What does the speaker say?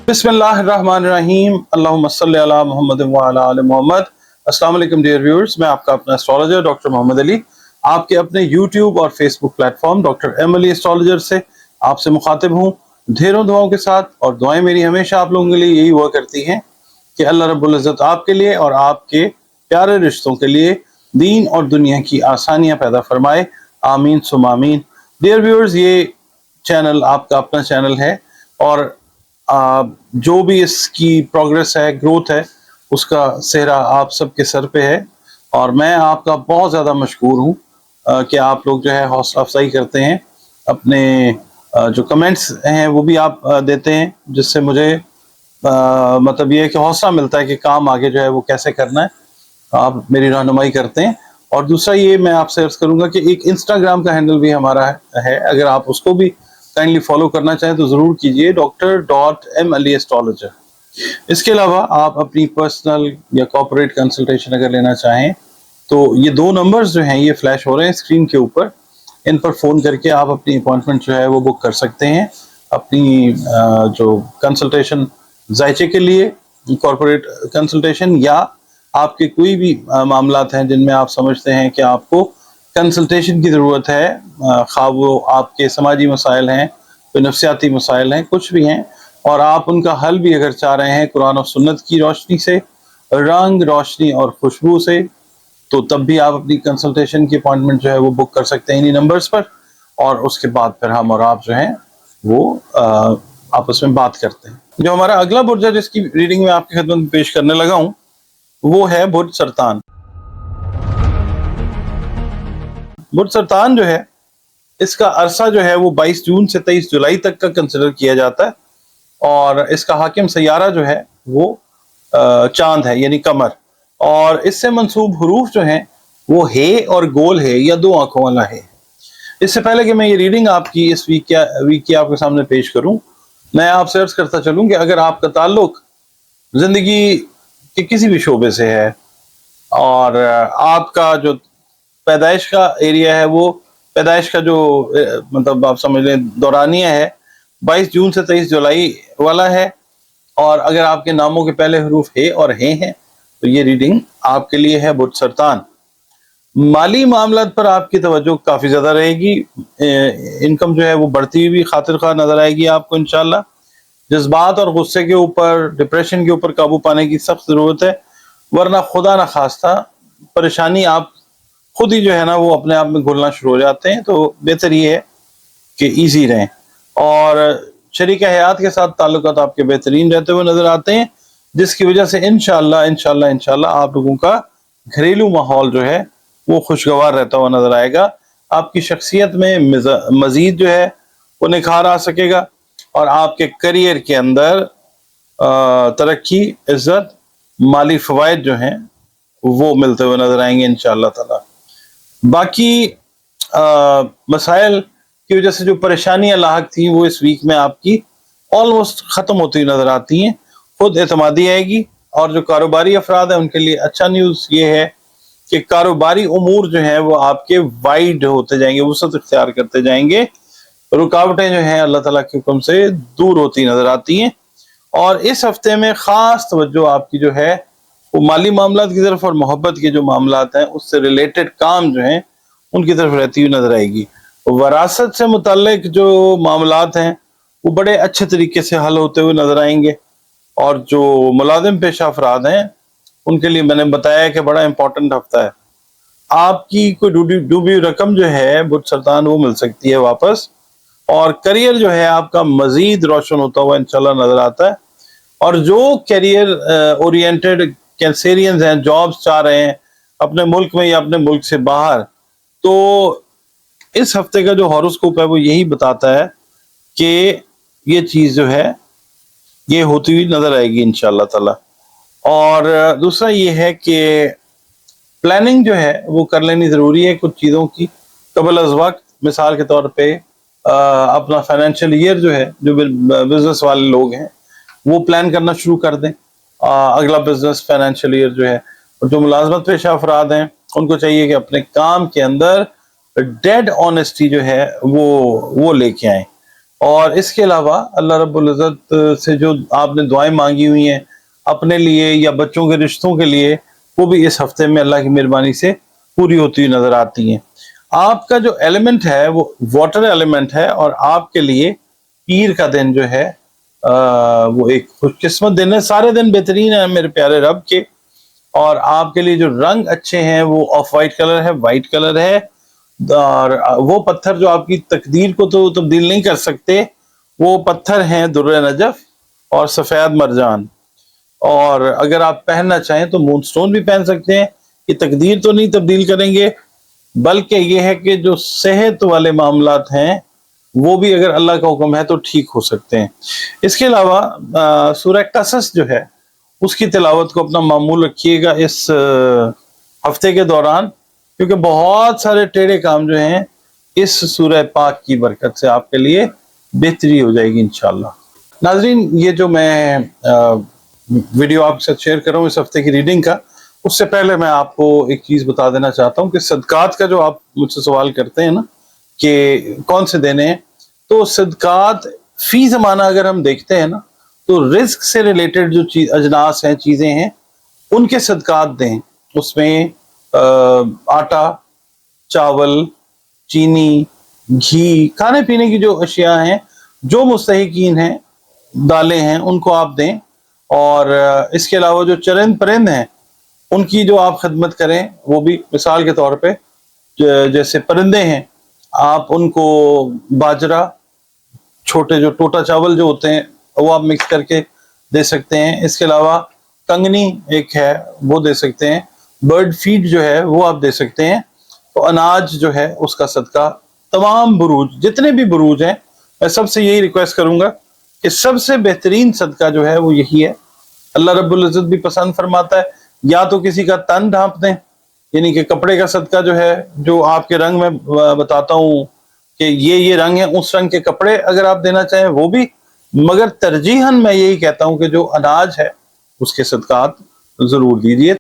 बिस्मिल्लाहिर्रहमानिर्रहीम अल्लाहुम्मा सल्ली अला मुहम्मद व अला आलि मोहम्मद। अस्सलाम वालेकुम डियर व्यूअर्स, मैं आपका अपना एस्ट्रोलॉजर डॉक्टर मोहम्मद अली आपके अपने यूट्यूब और Facebook platform doctor M Ali astrologer से आपसे मुखातिब हूँ ढेरों दुआओं के साथ। और दुआएं मेरी हमेशा आप लोगों के लिए यही हुआ करती हैं कि अल्लाह रब्बुल इज़्ज़त आपके लिए और आपके प्यारे रिश्तों के लिए दीन और दुनिया की आसानियां पैदा फरमाए, आमीन सुम आमीन। डियर व्यूअर्स, ये चैनल आपका अपना चैनल है और जो भी इसकी प्रोग्रेस है, ग्रोथ है, उसका सेहरा आप सबके सर पे है। और मैं आपका बहुत ज़्यादा मशकूर हूँ कि आप लोग जो है हौसला अफजाई करते हैं, अपने जो कमेंट्स हैं वो भी आप देते हैं, जिससे मुझे मतलब ये है कि हौसला मिलता है कि काम आगे जो है वो कैसे करना है, आप मेरी रहनुमाई करते हैं। और दूसरा ये मैं आपसे अर्ज करूंगा कि एक इंस्टाग्राम का हैंडल भी हमारा है, अगर आप उसको भी काइंडली फॉलो करना चाहें तो ज़रूर कीजिए, Dr.M.Ali एस्ट्रोलॉजर। इसके अलावा आप अपनी पर्सनल या कॉर्पोरेट कंसल्टेशन अगर लेना चाहें तो ये दो नंबर्स जो हैं ये फ्लैश हो रहे हैं स्क्रीन के ऊपर, इन पर फ़ोन करके आप अपनी अपॉइंटमेंट जो है वो बुक कर सकते हैं अपनी जो कंसल्टेशन जायचे के लिए, कॉर्पोरेट कंसल्टेशन, या आपके कोई भी मामलात हैं जिनमें आप समझते हैं कि आपको कंसल्टेशन की ज़रूरत है, खा वो आपके समाजी मसाइल हैं, कोई नफ्सियाती मसाइल हैं, कुछ भी हैं, और आप उनका हल भी अगर चाह रहे हैं कुरान और सुन्नत की रोशनी से, रंग रोशनी और खुशबू से, तो तब भी आप अपनी कंसल्टेशन की अपॉइंटमेंट जो है वो बुक कर सकते हैं इन्हीं नंबर्स पर। और उसके बाद फिर हम और आप जो हैं वो आपस में बात करते हैं। जो हमारा अगला बुर्ज है जिसकी रीडिंग में आपकी खिदमत में पेश करने लगा हूँ वो है बुर्ज सरतान। बुर्ज सरतान जो है इसका अरसा जो है वो 22 जून से 23 जुलाई तक का कंसिडर किया जाता है, और इसका हाकिम सैयारा जो है वो चांद है यानी कमर, और इससे मंसूब हरूफ जो हैं वो हे और गोल है या दो आंखों वाला है। इससे पहले कि मैं ये रीडिंग आपकी इस वीक की आपके सामने पेश करूं, मैं आपसे अर्ज करता चलूं कि अगर आपका ताल्लुक जिंदगी के किसी भी शोबे से है और आपका जो पैदाइश का एरिया है वो पैदाइश का जो मतलब आप समझ लें दौरानिया है 22 जून से 23 जुलाई वाला है, और अगर आपके नामों के पहले हरूफ हे और हे हैं तो ये रीडिंग आपके लिए है बुर्ज सरतान। माली मामलात पर आपकी तवज्जो काफ़ी ज़्यादा रहेगी, इनकम जो है वो बढ़ती हुई भी खातिर खा नज़र आएगी आपको इंशाल्लाह। जज्बात और गुस्से के ऊपर, डिप्रेशन के ऊपर काबू पाने की सख्त ज़रूरत है, वरना खुदा न खास्ता परेशानी आप खुद ही जो है ना वो अपने आप में घुलना शुरू हो जाते हैं। तो बेहतर ये है कि ईजी रहें, और शरीक हयात के साथ ताल्लुकात आपके बेहतरीन रहते हुए नज़र आते हैं, जिसकी वजह से इंशाल्लाह आप लोगों का घरेलू माहौल जो है वो खुशगवार रहता हुआ नज़र आएगा। आपकी शख्सियत में मज़ीद जो है वो निखार आ सकेगा, और आपके करियर के अंदर तरक्की, इज्जत, माली फ़वाइद जो हैं वो मिलते हुए नज़र आएंगे इंशाअल्लाह ताला। बाकी मसाइल की वजह से जो परेशानियां लाहक थी वो इस वीक में आपकी ऑलमोस्ट ख़त्म होती हुई नज़र आती हैं, खुद एतमादी आएगी। और जो कारोबारी अफराद हैं उनके लिए अच्छा न्यूज़ ये है कि कारोबारी उमूर जो हैं वो आपके वाइड होते जाएंगे, वसअत इख्तियार करते जाएंगे, रुकावटें जो हैं अल्लाह ताला के हुक्म से दूर होती नज़र आती हैं। और इस हफ्ते में ख़ास तवज्जो आपकी जो है वो माली मामलात की तरफ और मोहब्बत के जो मामलात हैं उससे रिलेटेड काम जो हैं उनकी तरफ रहती हुई नज़र आएगी। वरासत से मुतल्लिक जो मामलात हैं वो बड़े अच्छे तरीके से हल होते हुए नज़र आएंगे, और जो मुलाजिम पेशा अफराद हैं उनके लिए मैंने बताया कि बड़ा इंपॉर्टेंट हफ्ता है। आपकी कोई डूबी रकम जो है बुर्ज सरतान वो मिल सकती है वापस, और करियर जो है आपका मजीद रोशन होता हुआ इंशाल्लाह नज़र आता है। और जो करियर ओरिएंटेड कैंसेरियंस हैं, जॉब्स चाह रहे हैं अपने मुल्क में या अपने मुल्क से बाहर, तो इस हफ्ते का जो हॉरोस्कोप है वो यही बताता है कि ये चीज़ जो है ये होती हुई नज़र आएगी इंशाअल्लाह ताला। और दूसरा ये है कि प्लानिंग जो है वो कर लेनी ज़रूरी है कुछ चीज़ों की कबल अज़ वक्त। मिसाल के तौर पे अपना फाइनेंशियल ईयर जो है, जो बिजनेस वाले लोग हैं वो प्लान करना शुरू कर दें अगला बिजनेस फाइनेंशियल ईयर जो है। और जो मुलाजमत पेशा अफराद हैं उनको चाहिए कि अपने काम के अंदर डेड ऑनेस्टी जो है वो लेके आए। اور اس کے علاوہ اللہ رب العزت سے جو آپ نے دعائیں مانگی ہوئی ہیں اپنے لیے یا بچوں کے رشتوں کے لیے، وہ بھی اس ہفتے میں اللہ کی مہربانی سے پوری ہوتی ہوئی نظر آتی ہیں۔ آپ کا جو ایلیمنٹ ہے وہ واٹر ایلیمنٹ ہے، اور آپ کے لیے پیر کا دن جو ہے وہ ایک خوش قسمت دن ہے۔ سارے دن بہترین ہیں میرے پیارے رب کے، اور آپ کے لیے جو رنگ اچھے ہیں وہ آف وائٹ کلر ہے، وائٹ کلر ہے، اور وہ پتھر جو آپ کی تقدیر کو تو تبدیل نہیں کر سکتے، وہ پتھر ہیں در نجف اور سفید مرجان۔ اور اگر آپ پہننا چاہیں تو مون سٹون بھی پہن سکتے ہیں، یہ تقدیر تو نہیں تبدیل کریں گے، بلکہ یہ ہے کہ جو صحت والے معاملات ہیں وہ بھی اگر اللہ کا حکم ہے تو ٹھیک ہو سکتے ہیں۔ اس کے علاوہ سورہ قصص جو ہے اس کی تلاوت کو اپنا معمول رکھیے گا اس ہفتے کے دوران، کیونکہ بہت سارے ٹیڑھے کام جو ہیں اس سورہ پاک کی برکت سے آپ کے لیے بہتری ہو جائے گی انشاءاللہ۔ ناظرین، یہ جو میں ویڈیو آپ کے ساتھ شیئر کر رہا ہوں اس ہفتے کی ریڈنگ کا، اس سے پہلے میں آپ کو ایک چیز بتا دینا چاہتا ہوں کہ صدقات کا جو آپ مجھ سے سوال کرتے ہیں نا کہ کون سے دینے ہیں، تو صدقات فی زمانہ اگر ہم دیکھتے ہیں نا تو رزق سے ریلیٹڈ جو اجناس ہیں، چیزیں ہیں، ان کے صدقات دیں۔ اس میں آٹا، چاول، چینی، گھی، کھانے پینے کی جو اشیاء ہیں، جو مستحقین ہیں، دالیں ہیں، ان کو آپ دیں۔ اور اس کے علاوہ جو چرند پرند ہیں ان کی جو آپ خدمت کریں، وہ بھی مثال کے طور پہ جیسے پرندے ہیں، آپ ان کو باجرہ، چھوٹے جو ٹوٹا چاول جو ہوتے ہیں وہ آپ مکس کر کے دے سکتے ہیں۔ اس کے علاوہ کنگنی ایک ہے وہ دے سکتے ہیں، برڈ فیڈ جو ہے وہ آپ دے سکتے ہیں۔ تو اناج جو ہے اس کا صدقہ تمام بروج، جتنے بھی بروج ہیں، میں سب سے یہی ریکویسٹ کروں گا کہ سب سے بہترین صدقہ جو ہے وہ یہی ہے۔ اللہ رب العزت بھی پسند فرماتا ہے یا تو کسی کا تن ڈھانپ دیں، یعنی کہ کپڑے کا صدقہ جو ہے، جو آپ کے رنگ میں بتاتا ہوں کہ یہ رنگ ہے، اس رنگ کے کپڑے اگر آپ دینا چاہیں وہ بھی، مگر ترجیحاً میں یہی کہتا ہوں کہ جو اناج ہے اس کے صدقات ضرور دیجیے۔